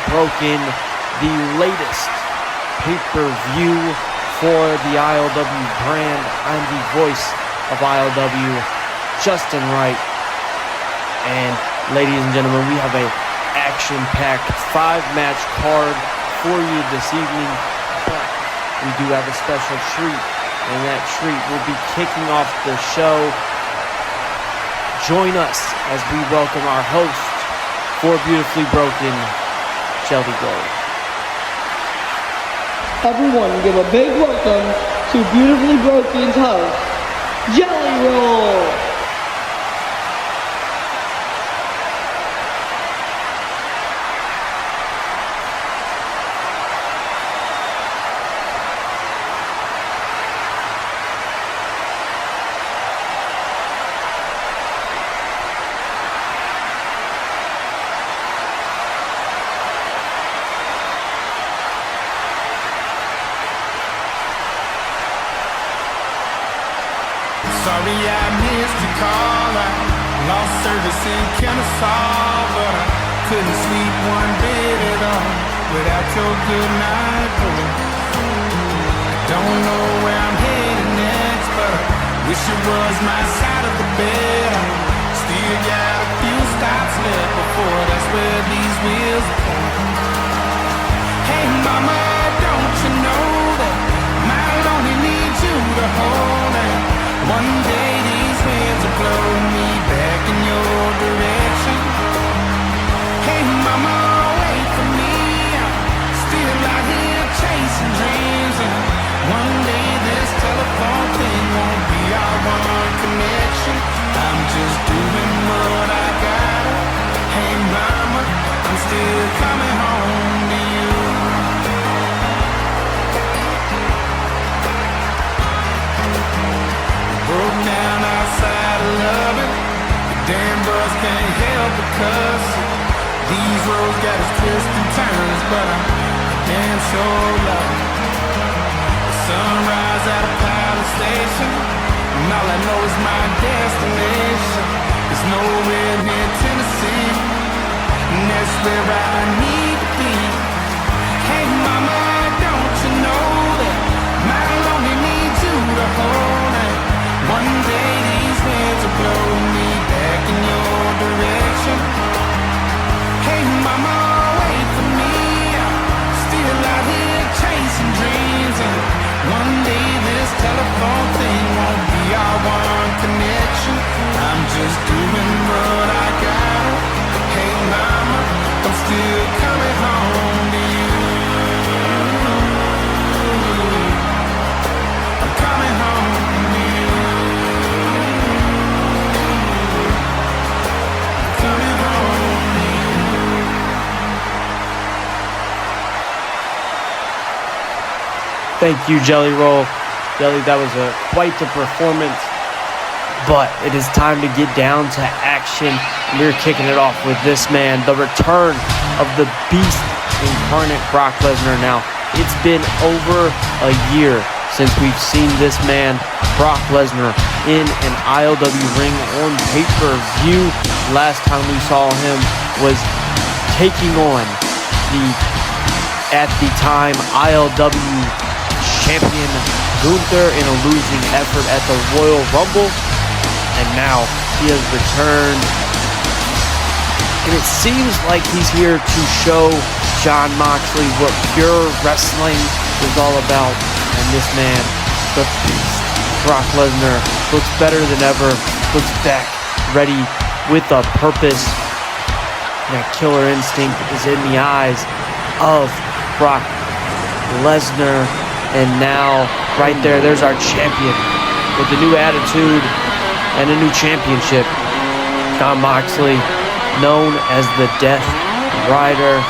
Broken, the latest pay-per-view for the ILW brand. I'm the voice of ILW, Justin Wright. And ladies and gentlemen, we have a action-packed 5-match card for you this evening. But we do have a special treat, and that treat will be kicking off the show. Join us as we welcome our host for Beautifully Broken, Jelly Roll. Everyone, give a big welcome to Beautifully Broken's host, Jelly Roll. Sorry I missed your call, I lost service in Kennesaw, but I couldn't sleep one bit at all without your good night call. I don't know where I'm headed next, but I wish it was my side of the bed. I still got a few stops left before that's where these wheels point. Hey mama, don't you know that my lonely needs you to hold it? One day these winds will blow me back in your direction. Hey mama, wait for me, I'm still out here chasing dreams. And one day this telephone thing won't be our one connection. I'm just doing what I gotta. Hey mama, I'm still coming home to you. Broke down outside of loving. The damn bus can't help because these roads got its twists and turns, but I'm damn sure loving. The sunrise at a power station, and all I know is my destination. There's nowhere near Tennessee, and that's where I need to be. Hey mama, don't you know that my lonely needs you to hold it? One day these winds will blow me back in your direction. Hey mama, wait for me, I'm still out here chasing dreams. And one day this telephone thing won't be our one connection. I'm just doing what I gotta. Hey mama, I'm still coming home to you. I'm coming home to you. Thank you, Jelly Roll. Jelly, that was quite the performance. But it is time to get down to action. We're kicking it off with this man, the return of the beast incarnate, Brock Lesnar. Now, it's been over a year since we've seen this man, Brock Lesnar, in an ILW ring on pay-per-view. Last time we saw him was taking on the, at the time, ILW champion Gunther in a losing effort at the Royal Rumble. And now he has returned. And it seems like he's here to show Jon Moxley what pure wrestling is all about. And this man, the beast, Brock Lesnar, looks better than ever, looks back, ready with a purpose. And that killer instinct is in the eyes of Brock Lesnar. And now, right there, there's our champion with a new attitude and a new championship. Jon Moxley, known as the Death Rider,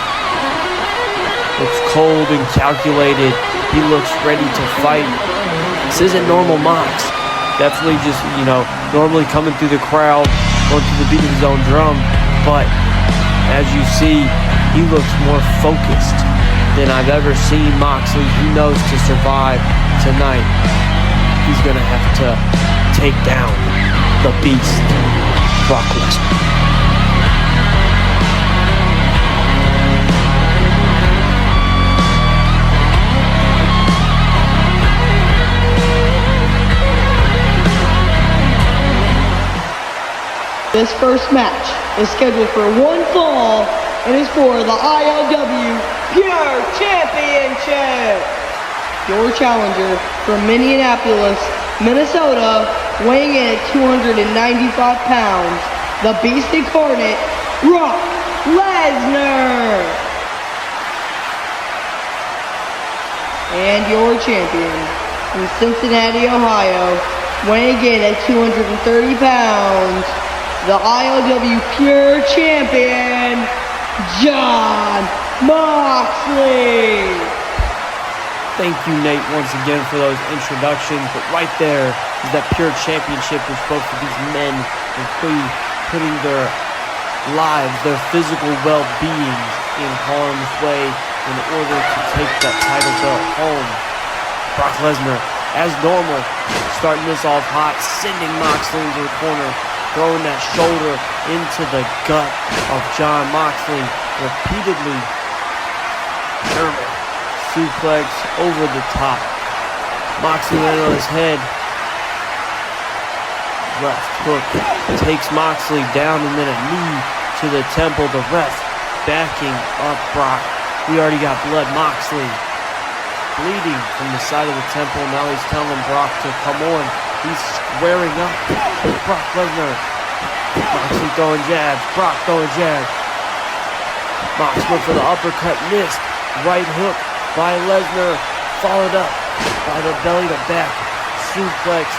looks cold and calculated. He looks ready to fight. This isn't normal Mox. Definitely just, normally coming through the crowd, going through the beat of his own drum. But as you see, he looks more focused than I've ever seen Moxley. He knows to survive tonight, he's going to have to take down the beast, Brock Lesnar. This first match is scheduled for one fall and is for the ILW Pure Championship. Your challenger from Minneapolis, Minnesota, weighing in at 295 pounds, the Beast Incarnate, Brock Lesnar. And your champion from Cincinnati, Ohio, weighing in at 230 pounds, the ILW Pure Champion, Jon Moxley. Thank you, Nate, once again for those introductions. But right there is that Pure Championship, which both of these men will be putting their lives, their physical well-being in harm's way in order to take that title belt home. Brock Lesnar, as normal, starting this off hot, sending Moxley into the corner, throwing that shoulder into the gut of Jon Moxley repeatedly. German suplex over the top. Moxley landed on his head. Left hook takes Moxley down, and then a knee to the temple. The ref backing up Brock. We already got blood. Moxley bleeding from the side of the temple. Now he's telling Brock to come on. He's squaring up with Brock Lesnar. Moxley throwing jabs. Brock throwing jabs. Mox went for the uppercut. Missed. Right hook by Lesnar. Followed up by the belly to back suplex.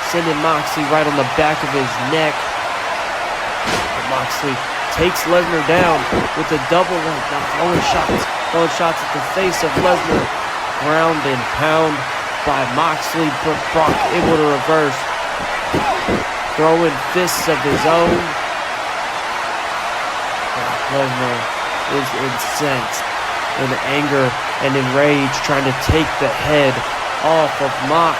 Sending Moxley right on the back of his neck. But Moxley takes Lesnar down with a double leg. Now throwing shots at the face of Lesnar. Ground and pound by Moxley, but Brock able to reverse. Throwing fists of his own. Brock Lesnar is incensed, in anger and in rage, trying to take the head off of Mox.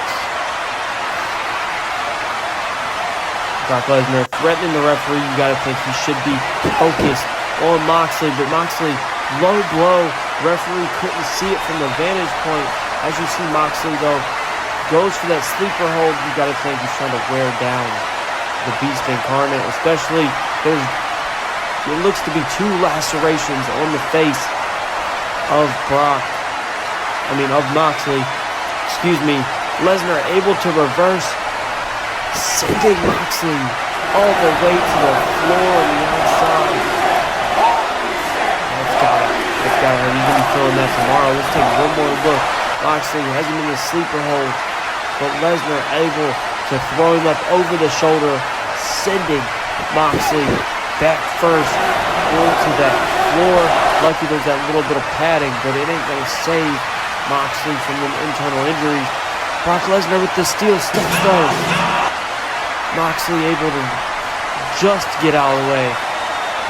Brock Lesnar threatening the referee. You gotta think he should be focused on Moxley, but Moxley, low blow. Referee couldn't see it from the vantage point. As you see, Moxley though goes for that sleeper hold. You gotta think he's trying to wear down the Beast Incarnate. Especially it looks to be 2 lacerations on the face of Moxley. Excuse me. Lesnar able to reverse, sending Moxley all the way to the floor on the outside. That's got hurt. He's going to be feeling that tomorrow. Let's take one more look. Moxley has him in the sleeper hold, but Lesnar able to throw him up over the shoulder, sending Moxley back first onto that floor. Lucky there's that little bit of padding, but it ain't going to save Moxley from them internal injuries. Brock Lesnar with the steel steps though. Moxley able to just get out of the way.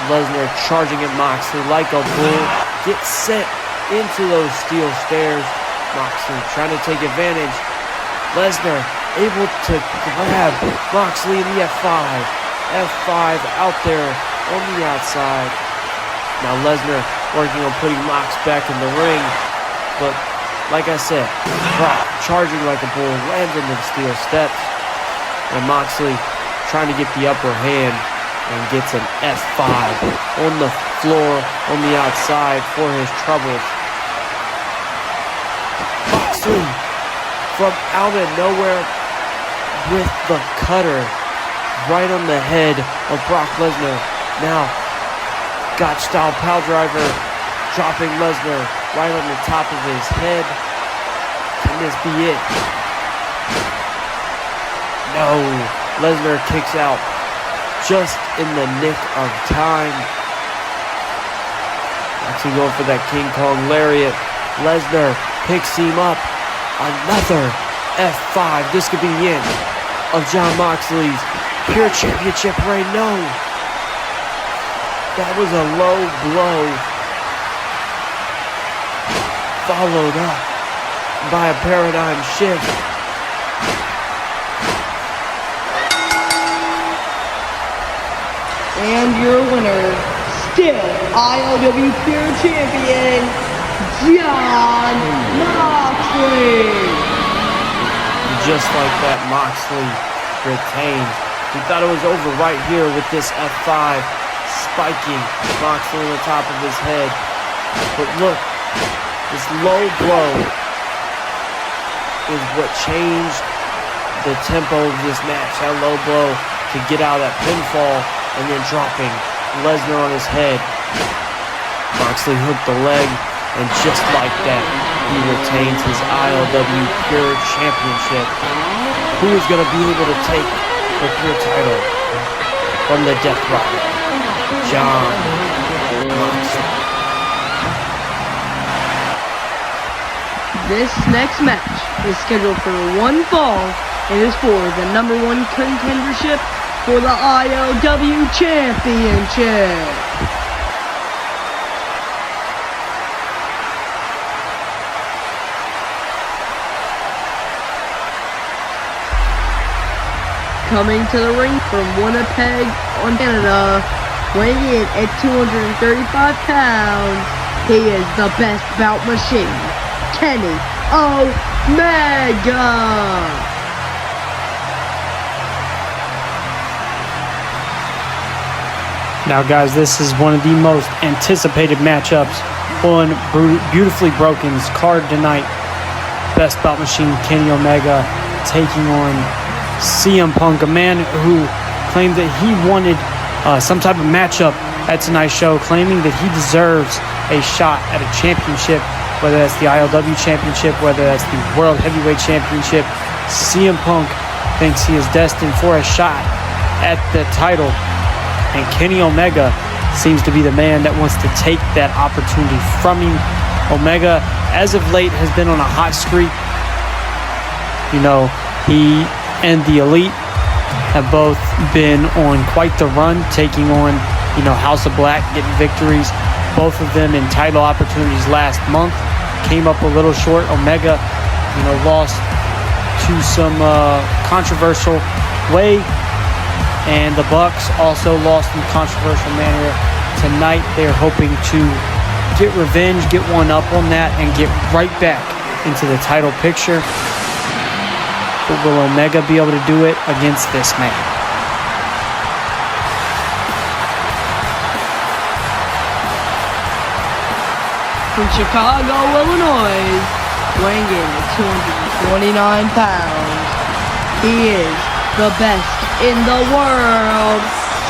Lesnar charging at Moxley like a bull. Gets sent into those steel stairs. Moxley trying to take advantage. Lesnar able to grab Moxley in the F5. F5 out there on the outside. Now Lesnar working on putting Mox back in the ring. But like I said, Brock charging like a bull, landing the steel steps. And Moxley trying to get the upper hand and gets an F5 on the floor on the outside for his troubles. Moxley from out of nowhere with the cutter right on the head of Brock Lesnar. Now, Gotch style power driver, dropping Lesnar right on the top of his head. Can this be it? No, Lesnar kicks out just in the nick of time. Actually going for that King Kong lariat. Lesnar picks him up. Another F5. This could be the end of Jon Moxley's Pure Championship reign. No. That was a low blow, followed up by a paradigm shift. And your winner, still ILW Pure Champion, Jon Moxley. Just like that, Moxley retains We thought it was over right here with this F5 spiking Moxley on the top of his head. But look, this low blow is what changed the tempo of this match. That low blow to get out of that pinfall and then dropping Lesnar on his head. Moxley hooked the leg, and just like that, he retains his ILW Pure Championship. Who is going to be able to take the Pure title from the Death Rider? Jon Moxley. This next match is scheduled for one fall and is for the #1 contendership for the ILW Championship. Coming to the ring from Winnipeg, Canada, weighing in at 235 pounds, he is the best bout machine, Kenny Omega. Now guys, this is one of the most anticipated matchups on Beautifully Broken's card tonight. Best bout machine Kenny Omega taking on CM Punk, a man who claimed that he wanted some type of matchup at tonight's show, claiming that he deserves a shot at a championship, whether that's the ILW Championship, whether that's the World Heavyweight Championship. CM Punk thinks he is destined for a shot at the title, and Kenny Omega seems to be the man that wants to take that opportunity from him. Omega, as of late, has been on a hot streak. You know, he and the Elite have both been on quite the run, taking on, House of Black, getting victories. Both of them in title opportunities last month. Came up a little short. Omega, lost to some controversial way. And the Bucks also lost in a controversial manner. Tonight, they're hoping to get revenge, get one up on that, and get right back into the title picture. But will Omega be able to do it against this man? From Chicago, Illinois, weighing in at 229 pounds, he is the best in the world,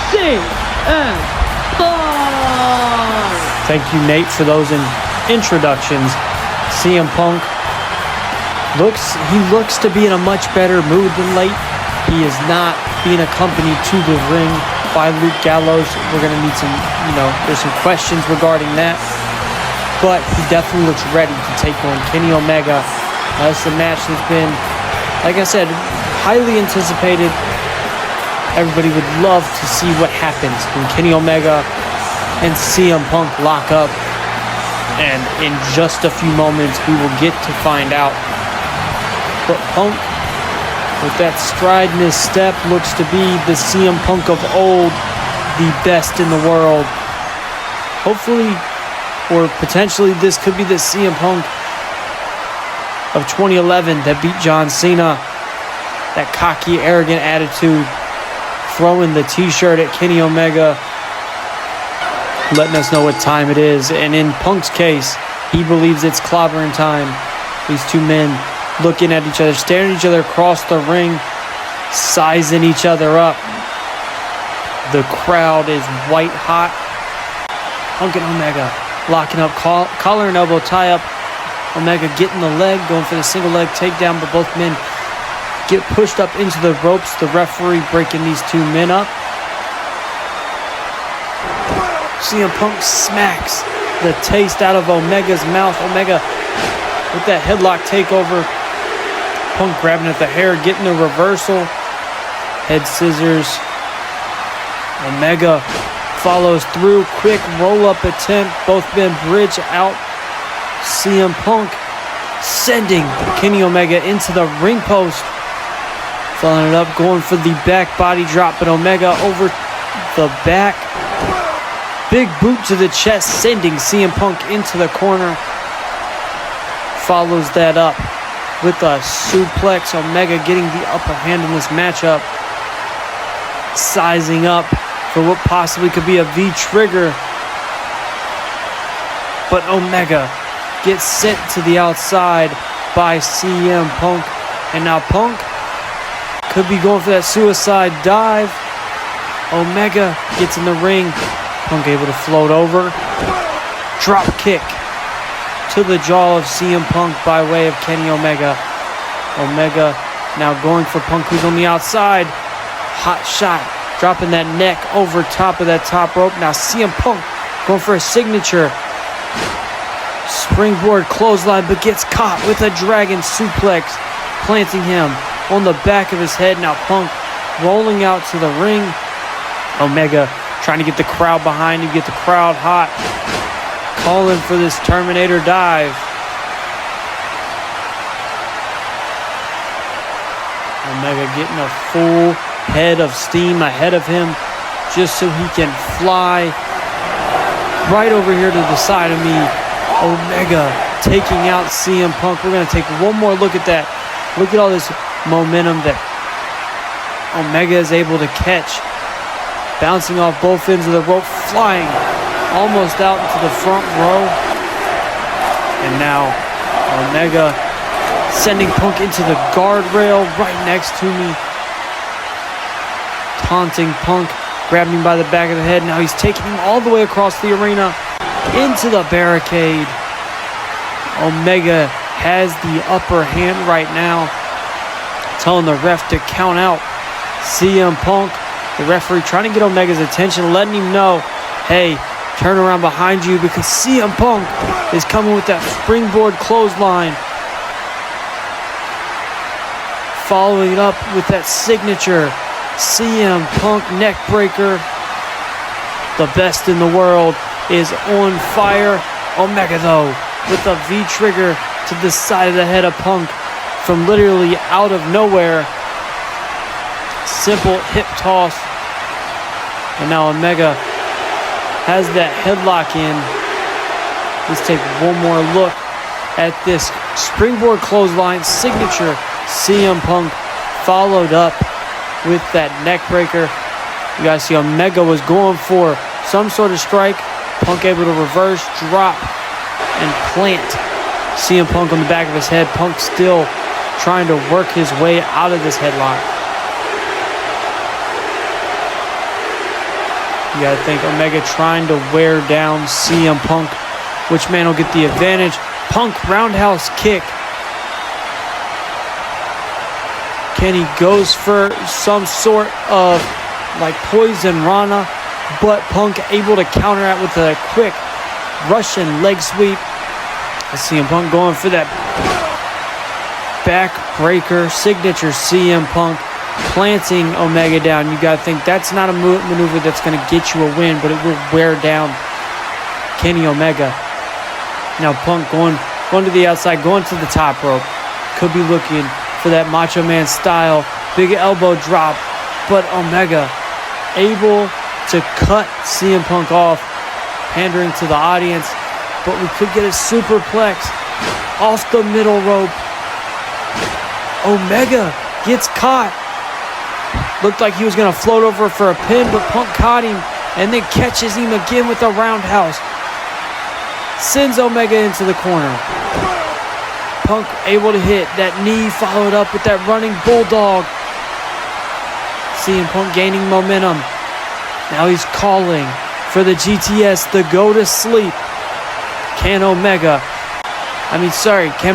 CM Punk. Thank you, Nate, for those introductions. CM Punk looks to be in a much better mood than late. He is not being accompanied to the ring by Luke Gallows. We're going to need some, there's some questions regarding that. But he definitely looks ready to take on Kenny Omega. That's the match that's been, like I said, highly anticipated. Everybody would love to see what happens when Kenny Omega and CM Punk lock up. And in just a few moments, we will get to find out. But Punk, with that stride in his step, looks to be the CM Punk of old, the best in the world. Hopefully, or potentially, this could be the CM Punk of 2011 that beat John Cena. That cocky, arrogant attitude, throwing the t-shirt at Kenny Omega, letting us know what time it is. And in Punk's case, he believes it's clobbering time. These two men looking at each other, staring at each other across the ring, sizing each other up. The crowd is white hot. Punk and Omega locking up, collar and elbow tie up. Omega getting the leg, going for the single leg takedown, but both men get pushed up into the ropes. The referee breaking these two men up. CM Punk smacks the taste out of Omega's mouth. Omega with that headlock takeover. Punk grabbing at the hair, getting the reversal. Head scissors. Omega follows through. Quick roll-up attempt. Both men bridge out. CM Punk sending Kenny Omega into the ring post. Following it up, going for the back body drop, but Omega over the back. Big boot to the chest, sending CM Punk into the corner. Follows that up with a suplex. Omega getting the upper hand in this matchup. sizing up for what possibly could be a V-trigger. But Omega gets sent to the outside by CM Punk. And now Punk could be going for that suicide dive. Omega gets in the ring. Punk able to float over. Drop kick to the jaw of CM Punk by way of Kenny Omega. Omega now going for Punk, who's on the outside. Hot shot. Dropping that neck over top of that top rope. Now CM Punk going for a signature. Springboard clothesline, but gets caught with a dragon suplex. Planting him on the back of his head. Now Punk rolling out to the ring. Omega trying to get the crowd behind him, get the crowd hot. Calling for this Terminator dive. Omega getting a full head of steam ahead of him just so he can fly right over here to the side of me. Omega taking out CM Punk. We're going to take one more look at that. Look at all this momentum that Omega is able to catch. Bouncing off both ends of the rope, flying almost out into the front row. And now Omega sending Punk into the guardrail right next to me. Taunting Punk, grabbing him by the back of the head. Now he's taking him all the way across the arena into the barricade. Omega has the upper hand right now, telling the ref to count out CM Punk. The referee trying to get Omega's attention, letting him know, hey, turn around behind you because CM Punk is coming with that springboard clothesline. Following it up with that signature CM Punk neck breaker. The best in the world is on fire. Omega, though, with a V-trigger to the side of the head of Punk from literally out of nowhere. Simple hip toss. And now Omega has that headlock in. Let's take one more look at this springboard clothesline signature. CM Punk followed up with that neck breaker. You guys see Omega was going for some sort of strike. Punk able to reverse, drop, and plant CM Punk on the back of his head. Punk still trying to work his way out of this headlock. You gotta think Omega trying to wear down CM Punk. Which man will get the advantage? Punk roundhouse kick. Kenny goes for some sort of like poison rana, but Punk able to counter it with a quick Russian leg sweep. I see CM Punk going for that backbreaker signature. CM Punk planting Omega down. You gotta think that's not a maneuver that's gonna get you a win, but it will wear down Kenny Omega. Now Punk going to the outside, going to the top rope. Could be looking for that Macho Man style big elbow drop, but Omega able to cut CM Punk off, pandering to the audience. But we could get a superplex off the middle rope. Omega gets caught. Looked like he was going to float over for a pin, but Punk caught him and then catches him again with a roundhouse. Sends Omega into the corner. Punk able to hit that knee, followed up with that running bulldog. CM Punk gaining momentum. Now he's calling for the GTS to go to sleep. Can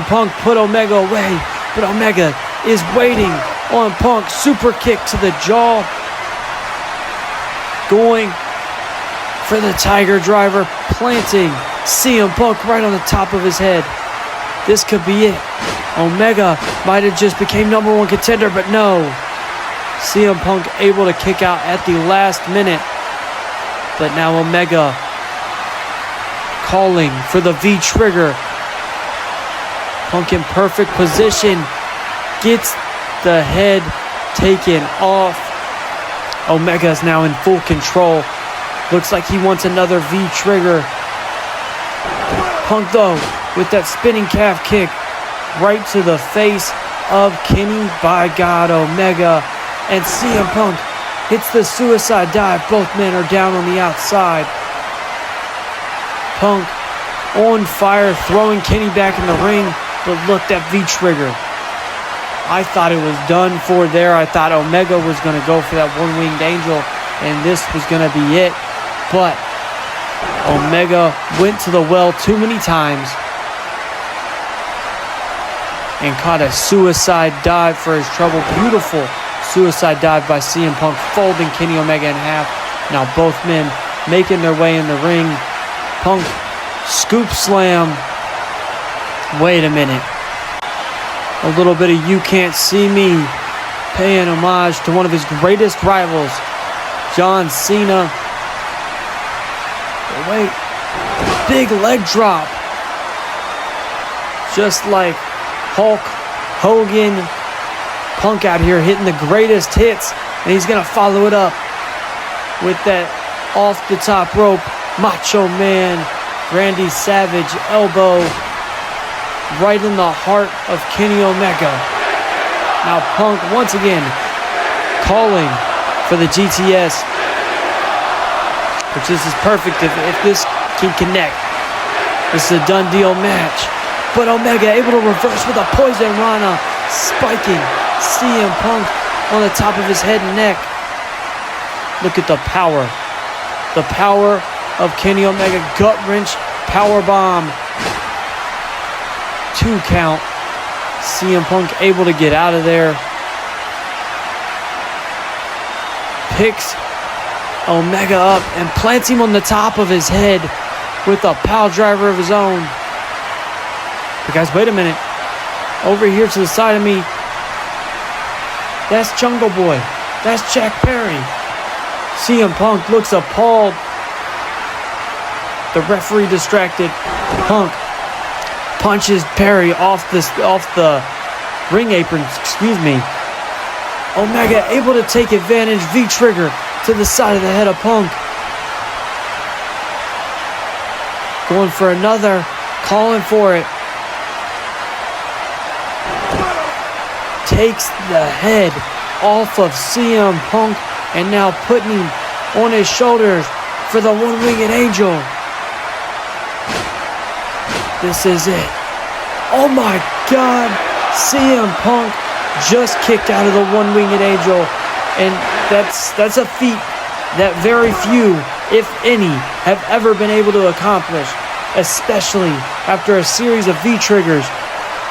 Punk put Omega away? But Omega is waiting on Punk. Super kick to the jaw. Going for the Tiger Driver, planting CM Punk right on the top of his head. This could be it. Omega might have just became number one contender, but no. CM Punk able to kick out at the last minute. But now Omega calling for the V-trigger. Punk in perfect position. Gets the head taken off. Omega is now in full control. Looks like he wants another V-trigger. Punk, though, with that spinning calf kick right to the face of Kenny by God Omega. And CM Punk hits the suicide dive. Both men are down on the outside. Punk on fire, throwing Kenny back in the ring, but look, that V-trigger. I thought it was done for there. I thought Omega was going to go for that one-winged angel, and this was going to be it. But Omega went to the well too many times and caught a suicide dive for his trouble. Beautiful suicide dive by CM Punk, folding Kenny Omega in half. Now both men making their way in the ring. Punk scoop slam. Wait a minute. A little bit of You Can't See Me, paying homage to one of his greatest rivals, John Cena. But wait, big leg drop. Just like Hulk Hogan. Punk out here hitting the greatest hits, and he's going to follow it up with that off the top rope Macho Man Randy Savage elbow right in the heart of Kenny Omega. Now Punk once again calling for the GTS, which this is perfect if this can connect. This is a done deal match. But Omega able to reverse with a poison rana, spiking CM Punk on the top of his head and neck. Look at the power. The power of Kenny Omega. Gut wrench, power bomb. 2 count. CM Punk able to get out of there. Picks Omega up and plants him on the top of his head with a pile driver of his own. But guys, wait a minute. Over here to the side of me, that's Jungle Boy. That's Jack Perry. CM Punk looks appalled. The referee distracted. Punk punches Perry off the ring apron. Excuse me. Omega able to take advantage. V-trigger to the side of the head of Punk. Going for another. Calling for it. Takes the head off of CM Punk and now putting him on his shoulders for the one-winged angel. This is it. Oh my God. CM Punk just kicked out of the one-winged angel. And that's a feat that very few, if any, have ever been able to accomplish. Especially after a series of V-triggers.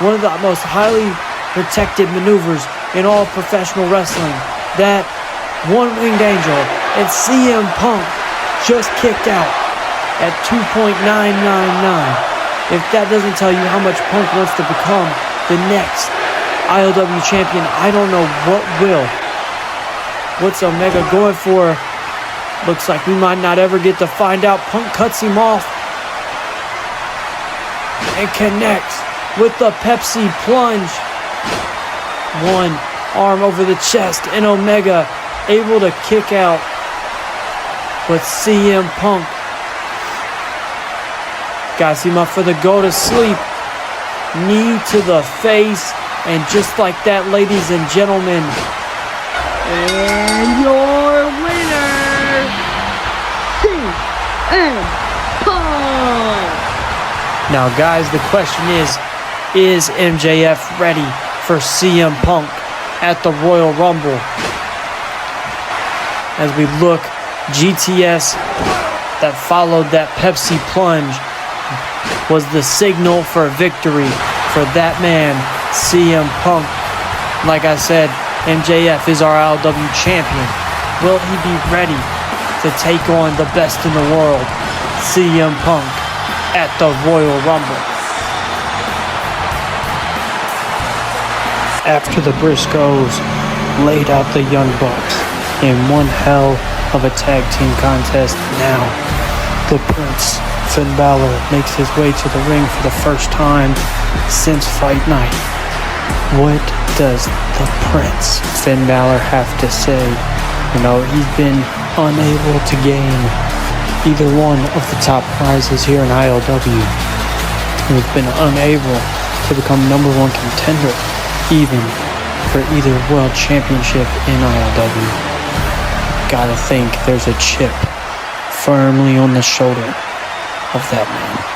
One of the most highly protected maneuvers in all professional wrestling. That one-winged angel and CM Punk just kicked out at 2.999. If that doesn't tell you how much Punk wants to become the next ILW champion, I don't know what will. What's Omega going for? Looks like we might not ever get to find out. Punk cuts him off and connects with the Pepsi plunge. One arm over the chest and Omega able to kick out. But CM Punk got him up for the go to sleep. Knee to the face. And just like that, ladies and gentlemen. And your winner, CM Punk. Now guys, the question is MJF ready for CM Punk at the Royal Rumble? As we look, GTS that followed that Pepsi plunge was the signal for victory for that man, CM Punk. Like I said, MJF is our ILW champion. Will he be ready to take on the best in the world, CM Punk, at the Royal Rumble? After the Briscoes laid out the Young Bucks in one hell of a tag team contest, now the Prince, Finn Balor, makes his way to the ring for the first time since Fight Night. What does the Prince, Finn Balor, have to say? You know, he's been unable to gain either one of the top prizes here in ILW. He's been unable to become number one contender even for either world championship in ILW. gotta think there's a chip firmly on the shoulder of that man.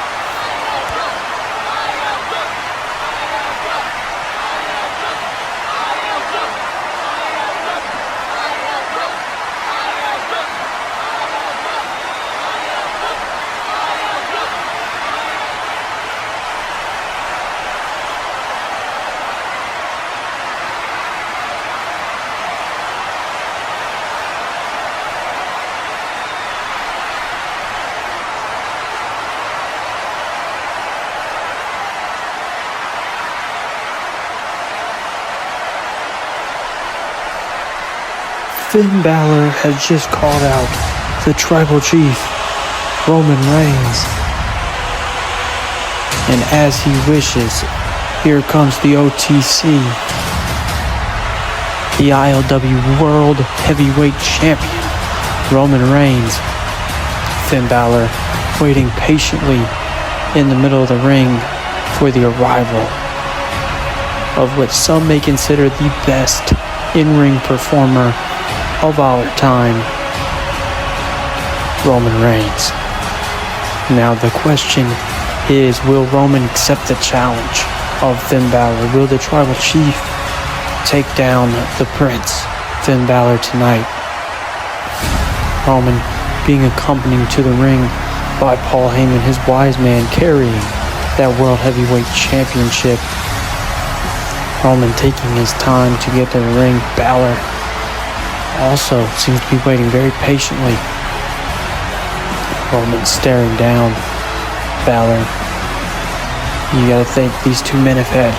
Finn Balor has just called out the Tribal Chief, Roman Reigns. And as he wishes, here comes the OTC, the ILW World Heavyweight Champion, Roman Reigns. Finn Balor waiting patiently in the middle of the ring for the arrival of what some may consider the best in-ring performer of our time, Roman Reigns. Now the question is, will Roman accept the challenge of Finn Balor? Will the Tribal Chief take down the Prince, Finn Balor, tonight? Roman being accompanied to the ring by Paul Heyman, his wise man, carrying that World Heavyweight Championship. Roman taking his time to get to the ring. Balor also seems to be waiting very patiently. Roman staring down Balor. You gotta think these two men have had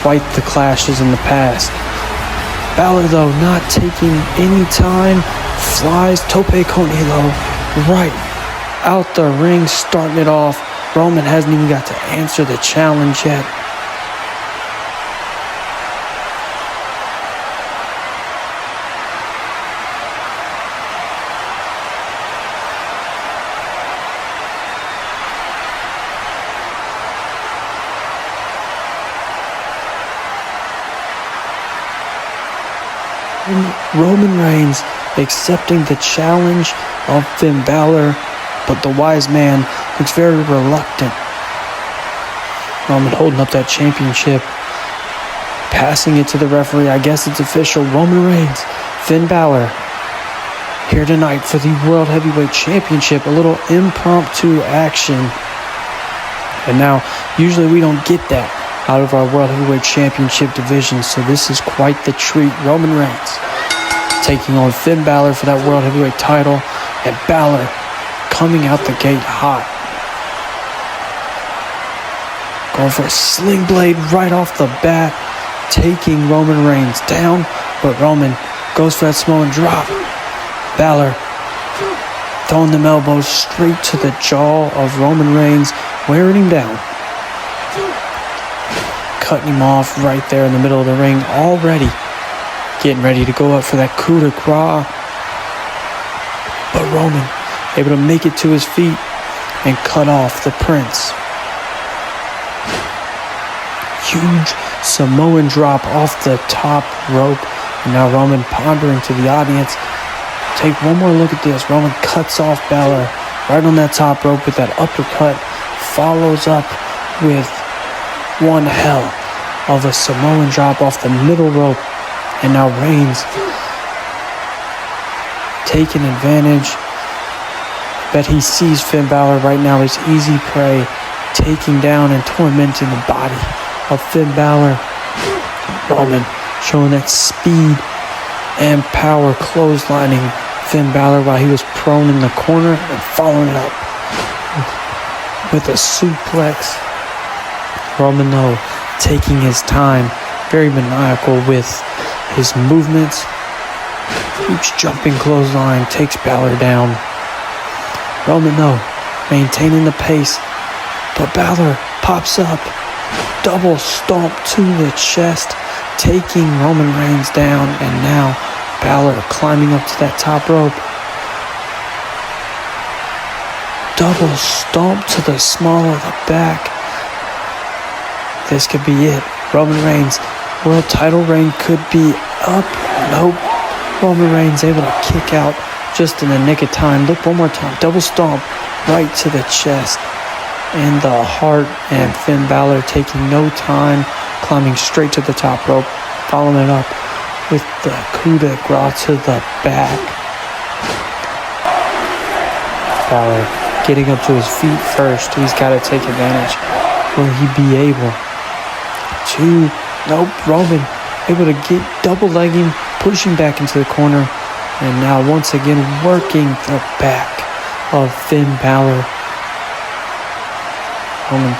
quite the clashes in the past. Balor, though, not taking any time, flies tope con hilo right out the ring, starting it off. Roman hasn't even got to answer the challenge yet. Roman Reigns accepting the challenge of Finn Balor, but the wise man looks very reluctant. Roman holding up that championship, passing it to the referee. I guess it's official. Roman Reigns, Finn Balor, here tonight for the World Heavyweight Championship. A little impromptu action. And now, usually we don't get that out of our World Heavyweight Championship division, so this is quite the treat. Roman Reigns taking on Finn Balor for that World Heavyweight title, and Balor coming out the gate hot. Going for a sling blade right off the bat, taking Roman Reigns down, but Roman goes for that Samoan drop. Balor throwing them elbows straight to the jaw of Roman Reigns, wearing him down. Cutting him off right there in the middle of the ring, already getting ready to go up for that coup de grace. But Roman able to make it to his feet and cut off the Prince. Huge Samoan drop off the top rope. And now Roman pondering to the audience. Take one more look at this. Roman cuts off Balor right on that top rope with that uppercut. Follows up with one hell of a Samoan drop off the middle rope. And now Reigns taking advantage. Bet he sees Finn Balor right now as easy prey, taking down and tormenting the body of Finn Balor. Roman showing that speed and power, clotheslining Finn Balor while he was prone in the corner and following it up with a suplex. Roman, though, taking his time, very maniacal with his movements. Huge jumping clothesline takes Balor down. Roman, though, maintaining the pace, but Balor pops up. Double stomp to the chest, taking Roman Reigns down, and now Balor climbing up to that top rope. Double stomp to the small of the back. This could be it. Roman Reigns' world title reign could be up. Nope. Roman Reigns able to kick out just in the nick of time. Look one more time. Double stomp right to the chest and the heart. And Finn Balor taking no time, climbing straight to the top rope, following it up with the coup de grace to the back. Balor getting up to his feet first. He's got to take advantage. Will he be able to? Nope. Roman able to get double legging, pushing back into the corner, and now once again working the back of Finn Balor. Roman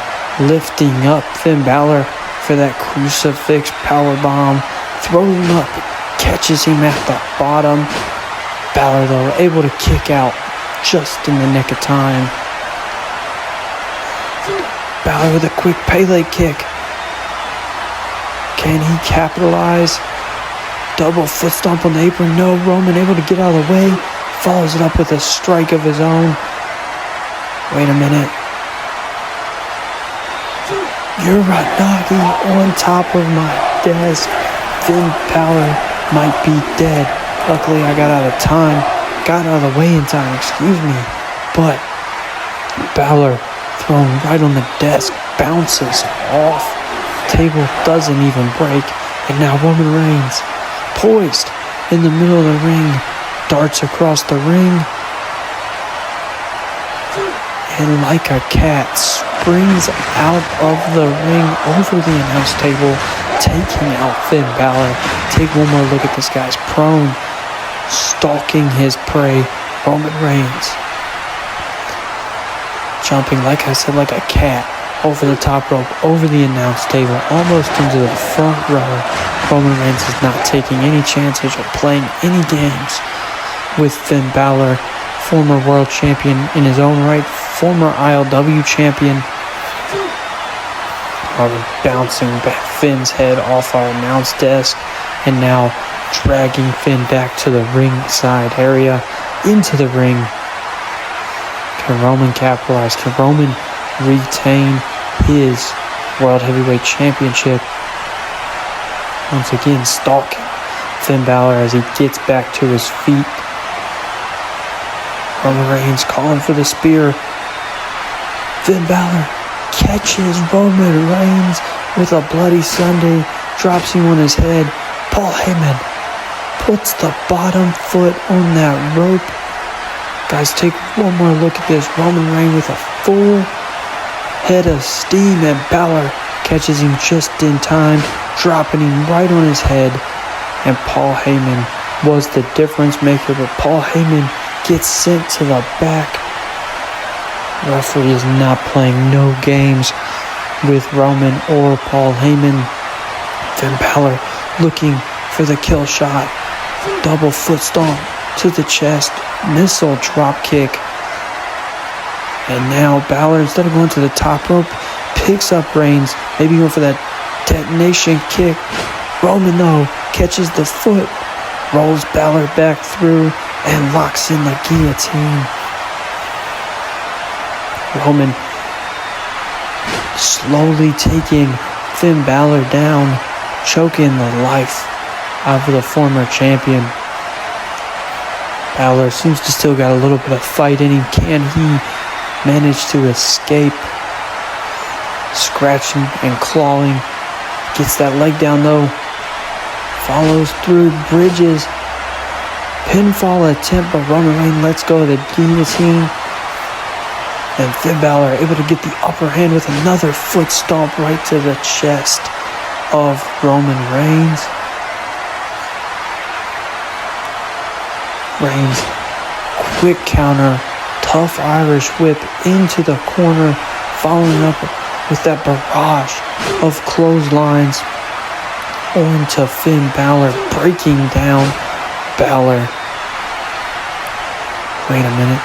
lifting up Finn Balor for that crucifix powerbomb, throws him up, catches him at the bottom. Balor though able to kick out just in the nick of time. Balor with a quick Pele kick. Can he capitalize? Double foot stomp on the apron. No, Roman able to get out of the way. Follows it up with a strike of his own. Wait a minute. You're right, Nagi on top of my desk. Finn Balor might be dead. Luckily, I got out of time. Got out of the way in time, excuse me. But Balor thrown right on the desk. Bounces off. Table doesn't even break, and now Roman Reigns, poised in the middle of the ring, darts across the ring, and like a cat, springs out of the ring over the announce table, taking out Finn Balor. Take one more look at this guy's prone, stalking his prey, Roman Reigns. Jumping, like I said, like a cat, over the top rope, over the announce table, almost into the front row. Roman Reigns is not taking any chances or playing any games with Finn Balor, former world champion in his own right, former ILW champion. Bouncing back Finn's head off our announce desk, and now dragging Finn back to the ringside area, into the ring. Can Roman capitalize? Can Roman retain his World Heavyweight Championship? Once again, stalking Finn Balor as he gets back to his feet. Roman Reigns calling for the spear. Finn Balor catches Roman Reigns with a Bloody Sunday, drops him on his head. Paul Heyman puts the bottom foot on that rope. Guys, take one more look at this. Roman Reigns with a full head of steam, and Balor catches him just in time, dropping him right on his head. And Paul Heyman was the difference maker, but Paul Heyman gets sent to the back. Referee is not playing no games with Roman or Paul Heyman. Finn Balor looking for the kill shot. Double foot stomp to the chest, missile drop kick. And now Balor, instead of going to the top rope, picks up Reigns, maybe going for that detonation kick. Roman, though, catches the foot, rolls Balor back through, and locks in the guillotine. Roman slowly taking Finn Balor down, choking the life out of the former champion. Balor seems to still got a little bit of fight in him. Can he manage to escape? Scratching and clawing. Gets that leg down though. Follows through, bridges. Pinfall attempt, but Roman Reigns lets go of the guillotine. And Finn Balor able to get the upper hand with another foot stomp right to the chest of Roman Reigns. Reigns, quick counter, tough Irish whip into the corner, following up with that barrage of clotheslines onto Finn Balor, breaking down Balor. Wait a minute.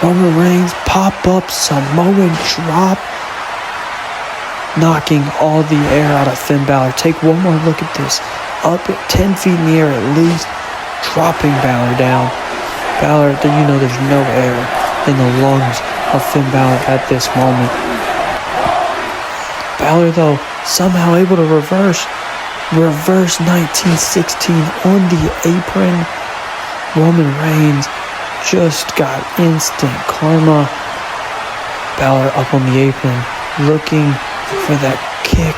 Roman Reigns pop-up Samoan drop, knocking all the air out of Finn Balor. Take one more look at this. Up at 10 feet in the air at least, dropping Balor down. Balor, you know there's no air in the lungs of Finn Balor at this moment. Balor, though, somehow able to reverse 1916 on the apron. Roman Reigns just got instant karma. Balor up on the apron, looking for that kick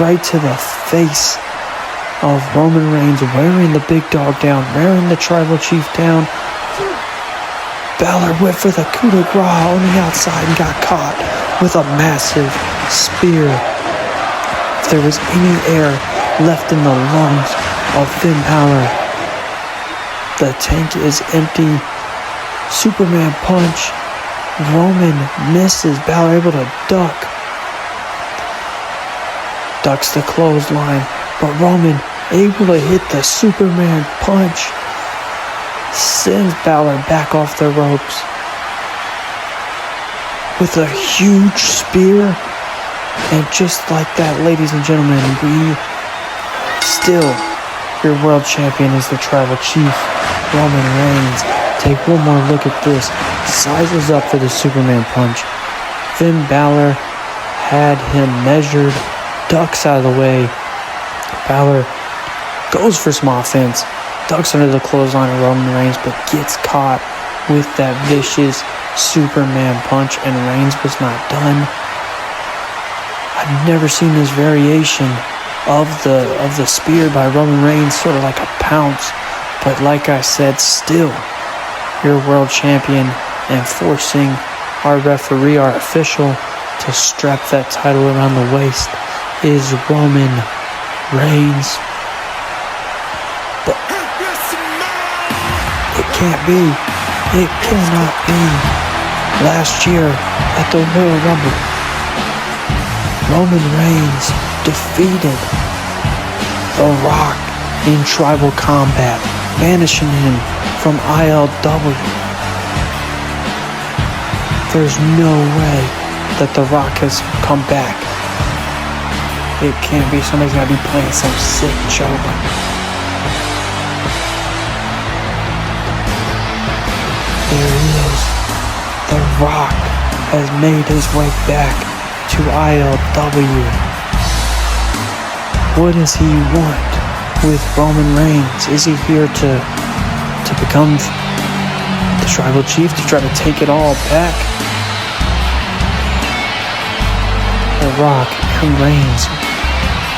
right to the face of Roman Reigns, wearing the big dog down, wearing the tribal chief down. Balor went for the coup de grace on the outside and got caught with a massive spear. If there was any air left in the lungs of Finn Balor, the tank is empty. Superman punch. Roman misses. Balor able to duck. Ducks the clothesline, but Roman able to hit the Superman punch. Sends Balor back off the ropes with a huge spear. And just like that, ladies and gentlemen, your world champion is the tribal chief, Roman Reigns. Take one more look at this. Sizes up for the Superman punch. Finn Balor had him measured, ducks out of the way. Balor goes for some offense, ducks under the clothesline of Roman Reigns, but gets caught with that vicious Superman punch, and Reigns was not done. I've never seen this variation of the spear by Roman Reigns, sort of like a pounce. But like I said, still, your world champion, and forcing our referee, our official, to strap that title around the waist is Roman Reigns. But it can't be. It cannot be. Last year at the Royal Rumble, Roman Reigns defeated The Rock in tribal combat, banishing him from ILW. There's no way that The Rock has come back. It can't be. Somebody's got to be playing some sick joke. There he is. The Rock has made his way back to ILW. What does he want with Roman Reigns? Is he here to become the tribal chief, to try to take it all back? The Rock and Reigns,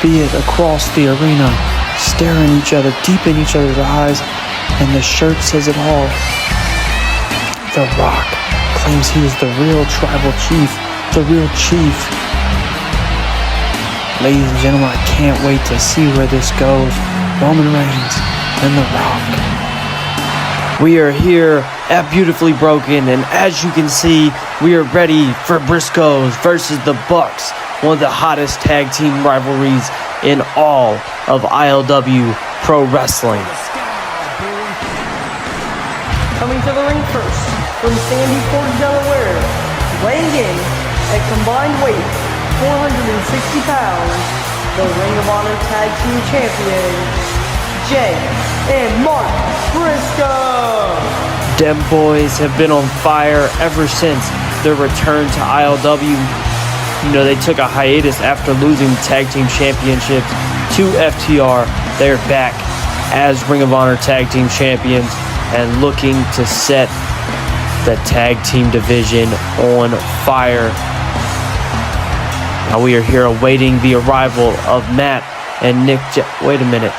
be it across the arena, staring each other deep in each other's eyes, and the shirt says it all. The Rock claims he is the real tribal chief, the real chief. Ladies and gentlemen, I can't wait to see where this goes. Roman Reigns and The Rock. We are here at Beautifully Broken, and as you can see, we are ready for Briscoes versus the Bucks, one of the hottest tag team rivalries in all of ILW Pro Wrestling. Coming to the ring first, from Sandy Ford, Delaware, weighing in at combined weight 460 pounds, the Ring of Honor Tag Team Champions, Jay and Mark Briscoe. Dem boys have been on fire ever since their return to ILW. You know, they took a hiatus after losing the Tag Team Championships to FTR. They're back as Ring of Honor Tag Team Champions and looking to set the Tag Team division on fire. Now we are here awaiting the arrival of Matt and Nick. Wait a minute.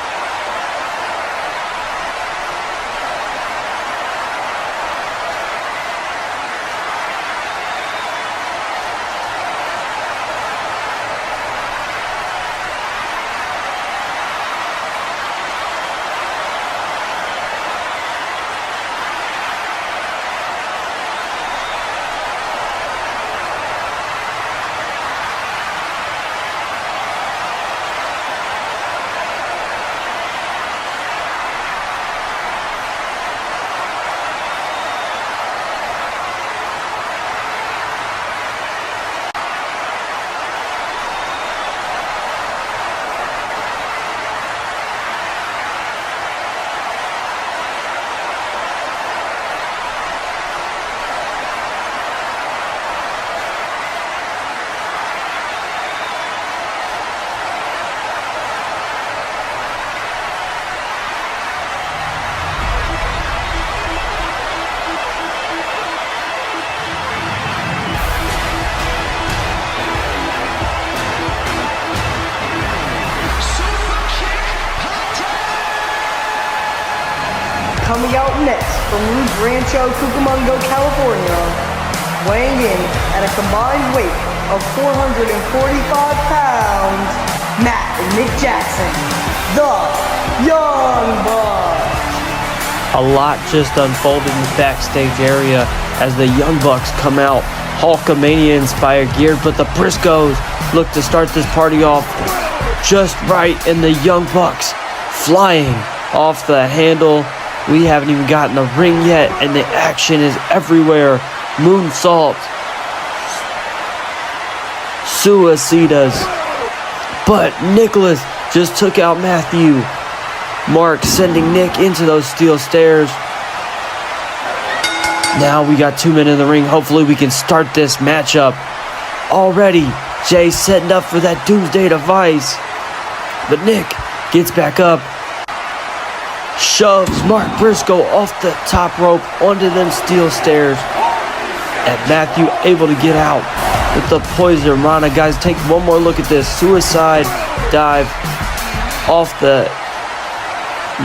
out next from Luz Rancho, Cucamonga, California, weighing in at a combined weight of 445 pounds, Matt and Nick Jackson, the Young Bucks. A lot just unfolded in the backstage area as the Young Bucks come out. Hulkamania inspired geared, but the Briscoes look to start this party off just right, and the Young Bucks flying off the handle. We haven't even gotten a ring yet, and the action is everywhere. Moonsault, suicidas, but Nicholas just took out Matthew. Mark sending Nick into those steel stairs. Now we got 2 men in the ring. Hopefully we can start this matchup. Already, Jay setting up for that Doomsday Device. But Nick gets back up. Shoves Mark Briscoe off the top rope onto them steel stairs. And Matthew able to get out with the poison Rana. Guys, take one more look at this. Suicide dive off the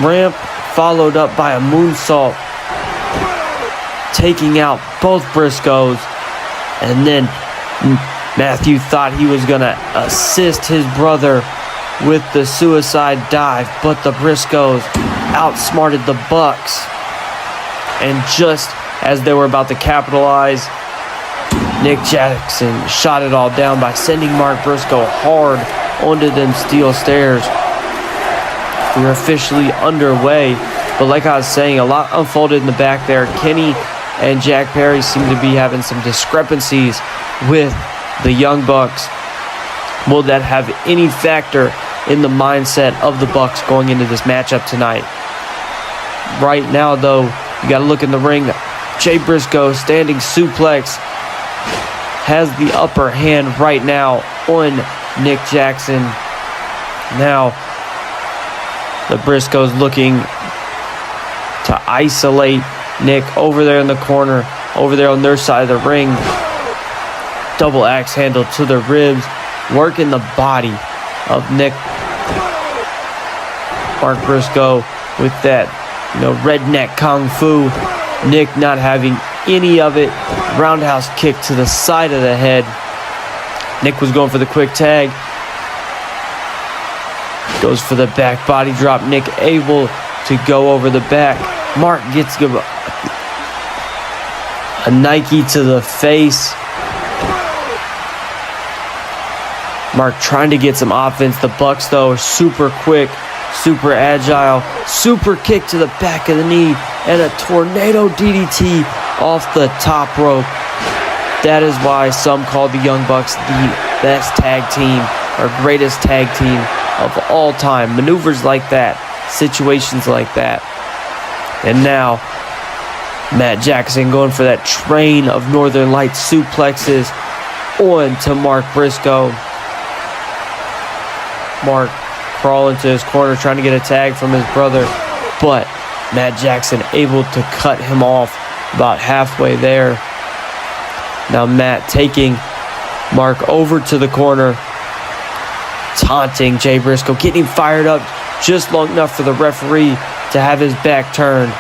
ramp, followed up by a moonsault, taking out both Briscoes. And then Matthew thought he was going to assist his brother with the suicide dive, but the Briscoes outsmarted the Bucks. And just as they were about to capitalize, Nick Jackson shot it all down by sending Mark Briscoe hard onto them steel stairs. We're officially underway, but like I was saying, a lot unfolded in the back there. Kenny and Jack Perry seem to be having some discrepancies with the Young Bucks. Will that have any factor in the mindset of the Bucks going into this matchup tonight? Right now, though, you got to look in the ring. Jay Briscoe, standing suplex, has the upper hand right now on Nick Jackson. Now, the Briscoes looking to isolate Nick over there in the corner, over there on their side of the ring. Double axe handle to the ribs, working the body of Nick. Mark Briscoe with that, redneck kung fu. Nick not having any of it. Roundhouse kick to the side of the head. Nick was going for the quick tag. Goes for the back body drop. Nick able to go over the back. Mark gets a Nike to the face. Mark trying to get some offense. The Bucks, though, are super quick, super agile. Super kick to the back of the knee. And a tornado DDT off the top rope. That is why some call the Young Bucks the best tag team or greatest tag team of all time. Maneuvers like that, situations like that. And now Matt Jackson going for that train of Northern Lights suplexes on to Mark Briscoe. Mark crawling to his corner, trying to get a tag from his brother, but Matt Jackson able to cut him off about halfway there. Now Matt taking Mark over to the corner, taunting Jay Briscoe, getting him fired up just long enough for the referee to have his back turned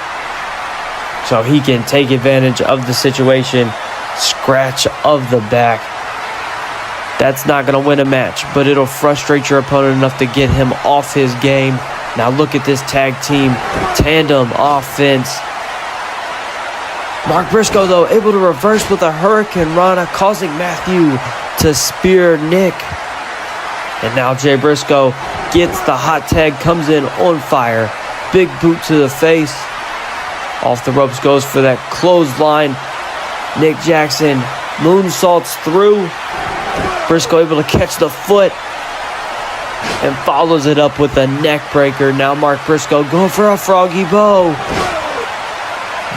so he can take advantage of the situation. Scratch of the back. That's not going to win a match, but it'll frustrate your opponent enough to get him off his game. Now look at this tag team tandem offense. Mark Briscoe, though, able to reverse with a Hurricane Rana, causing Matthew to spear Nick. And now Jay Briscoe gets the hot tag, comes in on fire. Big boot to the face. Off the ropes, goes for that clothesline. Nick Jackson moonsaults through. Briscoe able to catch the foot and follows it up with a neck breaker. Now Mark Briscoe going for a froggy bow.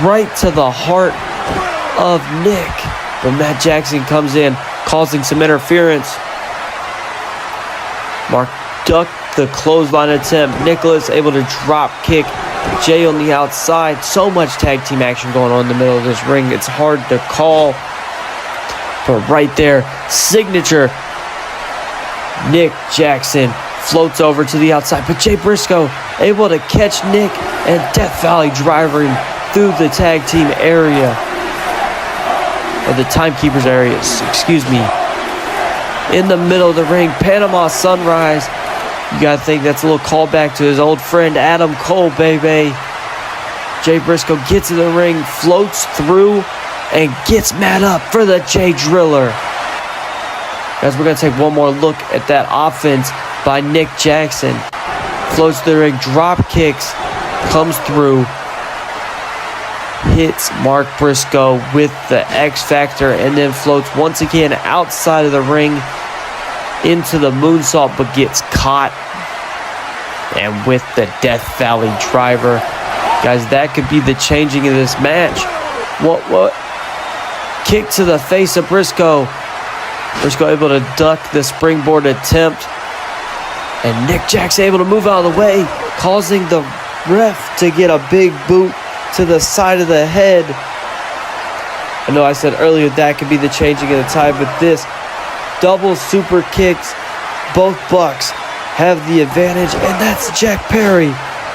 Right to the heart of Nick. But Matt Jackson comes in, causing some interference. Mark ducked the clothesline attempt. Nicholas able to drop kick Jay on the outside. So much tag team action going on in the middle of this ring. It's hard to call. But right there, signature Nick Jackson floats over to the outside, but Jay Briscoe able to catch Nick and Death Valley driver him through the tag team area, or the timekeepers areas, excuse me. In the middle of the ring, Panama Sunrise. You gotta think that's a little callback to his old friend Adam Cole, baby. Jay Briscoe gets in the ring, floats through, and gets Matt up for the Jay Driller. Guys, we're going to take one more look at that offense by Nick Jackson. Floats through the ring, drop kicks, comes through, hits Mark Briscoe with the X Factor, and then floats once again outside of the ring into the moonsault, but gets caught. And with the Death Valley driver. Guys, that could be the changing of this match. What? Kick to the face of Briscoe. Briscoe able to duck the springboard attempt. And Nick Jackson able to move out of the way, causing the ref to get a big boot to the side of the head. I know I said earlier that could be the changing of the tide, but this double super kicks. Both Bucks have the advantage, and that's Jack Perry.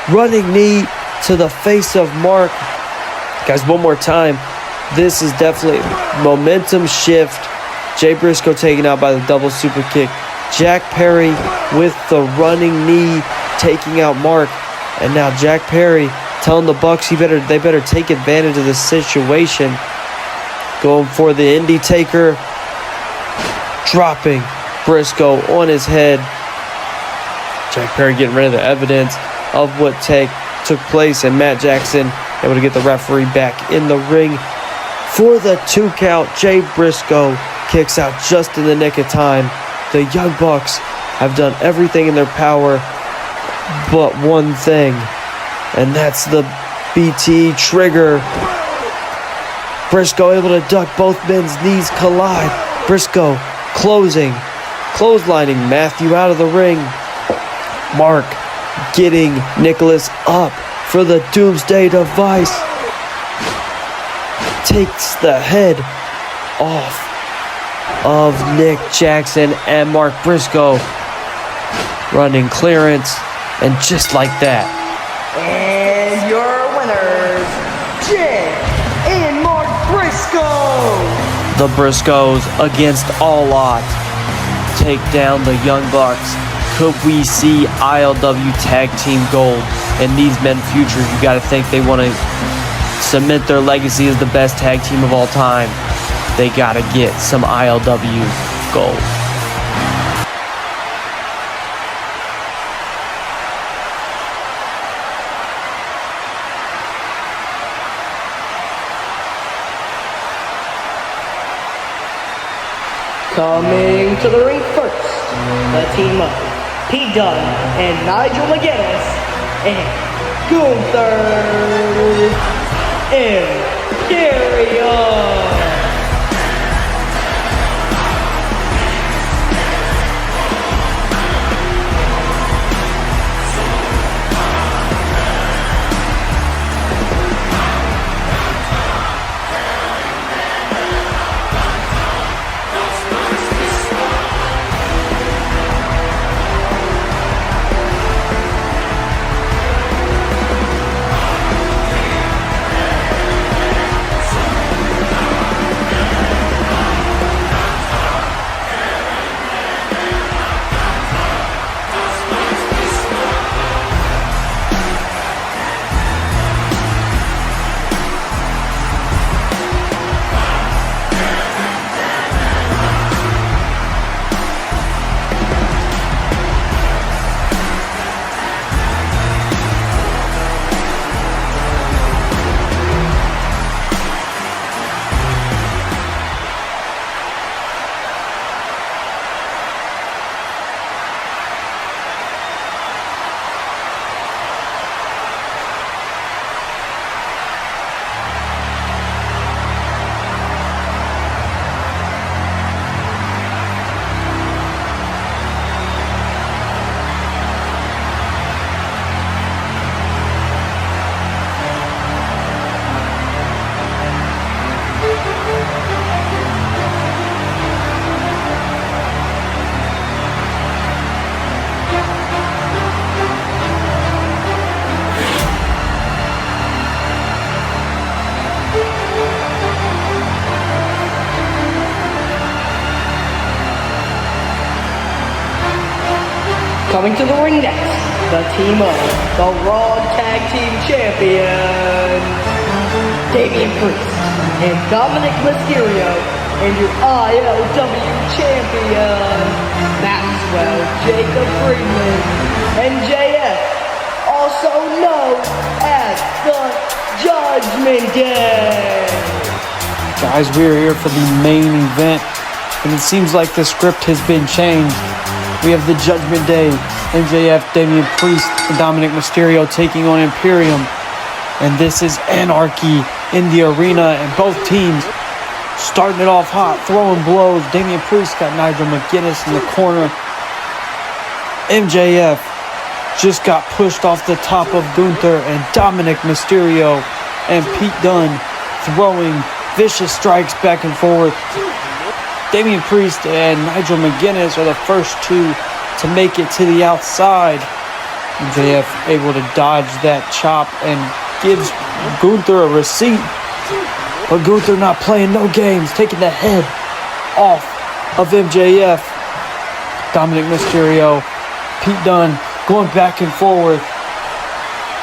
Running knee to the face of Mark. Guys, one more time. This is definitely momentum shift. Jay Briscoe taken out by the double super kick. Jack Perry with the running knee taking out Mark. And now Jack Perry telling the Bucks they better take advantage of the situation. Going for the Indie Taker. Dropping Briscoe on his head. Jack Perry getting rid of the evidence of what took place, and Matt Jackson able to get the referee back in the ring for the 2 count. Jay Briscoe kicks out just in the nick of time. The Young Bucks have done everything in their power but one thing, and that's the BT trigger. Briscoe able to duck, both men's knees collide. Briscoe clotheslining Matthew out of the ring. Mark getting Nicholas up for the Doomsday Device. Takes the head off of Nick Jackson, and Mark Briscoe running clearance, and just like that. And your winners, Jay and Mark Briscoe. The Briscoes against all odds take down the Young Bucks. Could we see ILW Tag Team Gold? And these men future, you got to think they want to cement their legacy as the best tag team of all time. They got to get some ILW Gold. Coming to the ring first, the team of Pete Dunne and Nigel McGuinness and Gunther Imperium. Coming to the ring next, the team of the Raw Tag Team Champions, Damian Priest and Dominic Mysterio, and your ILW Champion, Maxwell Jacob Friedman, and JF, also known as the Judgment Day. Guys, we're here for the main event, and it seems like the script has been changed. We have the Judgment Day, MJF, Damian Priest, and Dominic Mysterio taking on Imperium. And this is Anarchy in the arena, and both teams starting it off hot, throwing blows. Damian Priest got Nigel McGuinness in the corner. MJF just got pushed off the top of Gunther, and Dominic Mysterio and Pete Dunne throwing vicious strikes back and forth. Damian Priest and Nigel McGuinness are the first two to make it to the outside. MJF able to dodge that chop and gives Gunther a receipt. But Gunther not playing no games, taking the head off of MJF. Dominic Mysterio, Pete Dunne going back and forth.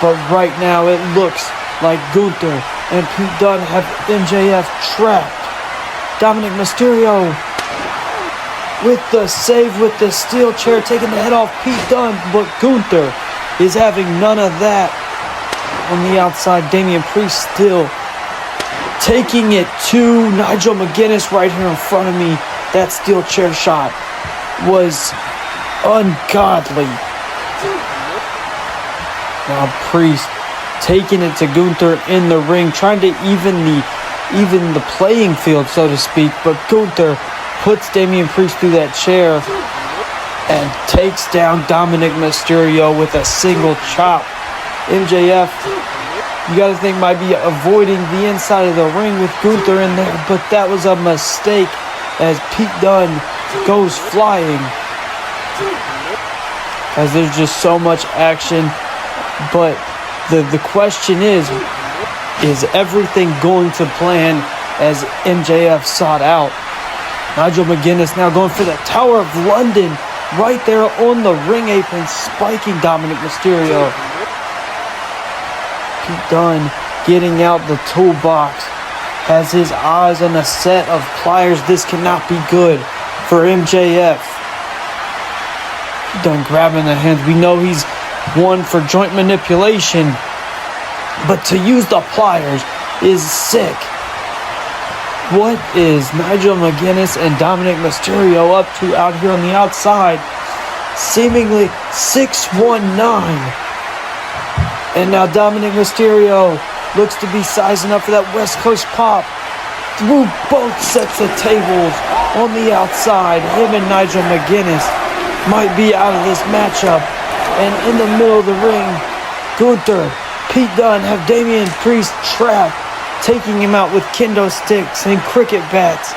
But right now it looks like Gunther and Pete Dunne have MJF trapped. Dominic Mysterio with the save with the steel chair, taking the head off Pete Dunne, but Gunther is having none of that. On the outside, Damian Priest still taking it to Nigel McGuinness right here in front of me. That steel chair shot was ungodly. Now Priest taking it to Gunther in the ring, trying to even the playing field, so to speak, but Gunther puts Damian Priest through that chair and takes down Dominic Mysterio with a single chop. MJF, you gotta think, might be avoiding the inside of the ring with Gunther in there, but that was a mistake as Pete Dunne goes flying. As there's just so much action, but the question is everything going to plan as MJF sought out? Nigel McGuinness now going for the Tower of London right there on the ring apron, spiking Dominic Mysterio. Pete Dunne getting out the toolbox, has his eyes on a set of pliers. This cannot be good for MJF. Pete Dunne grabbing the hands. We know he's one for joint manipulation, but to use the pliers is sick. What is Nigel McGuinness and Dominic Mysterio up to out here on the outside? Seemingly 619. And now Dominic Mysterio looks to be sizing up for that West Coast pop. Through both sets of tables on the outside, him and Nigel McGuinness might be out of this matchup. And in the middle of the ring, Gunther, Pete Dunne have Damian Priest trapped, taking him out with kendo sticks and cricket bats.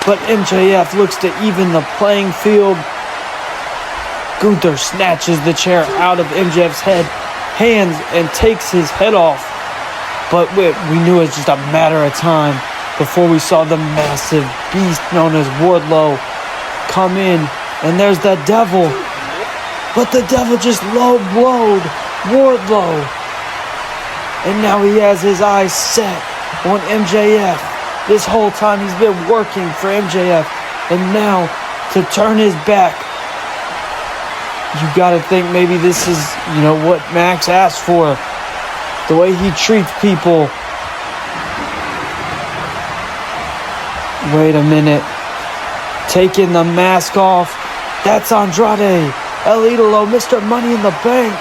But MJF looks to even the playing field. Gunther snatches the chair out of MJF's hands and takes his head off. But we knew it was just a matter of time before we saw the massive beast known as Wardlow come in. And there's the devil. But the devil just low-blowed Wardlow. And now he has his eyes set on MJF. This whole time he's been working for MJF. And now to turn his back, you gotta think maybe this is, what Max asked for. The way he treats people. Wait a minute. Taking the mask off. That's Andrade. El Idolo, Mr. Money in the Bank.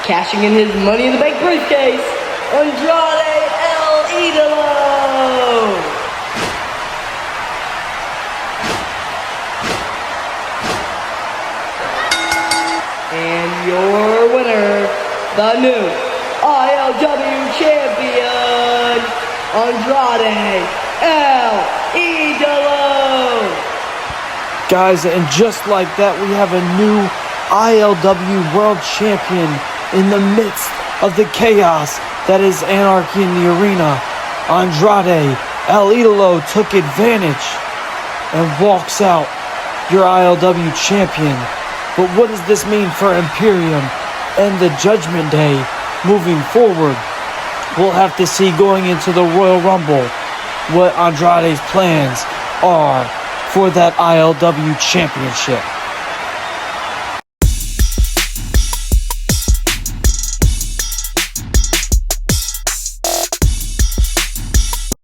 Cashing in his Money in the Bank briefcase, Andrade El Idolo. And your winner, the new ILW champion, Andrade El Idolo. Guys, and just like that, we have a new ILW World Champion in the midst of the chaos that is Anarchy in the arena. Andrade El Idolo took advantage and walks out your ILW champion. But what does this mean for Imperium and the Judgment Day moving forward? We'll have to see going into the Royal Rumble what Andrade's plans are for that ILW championship.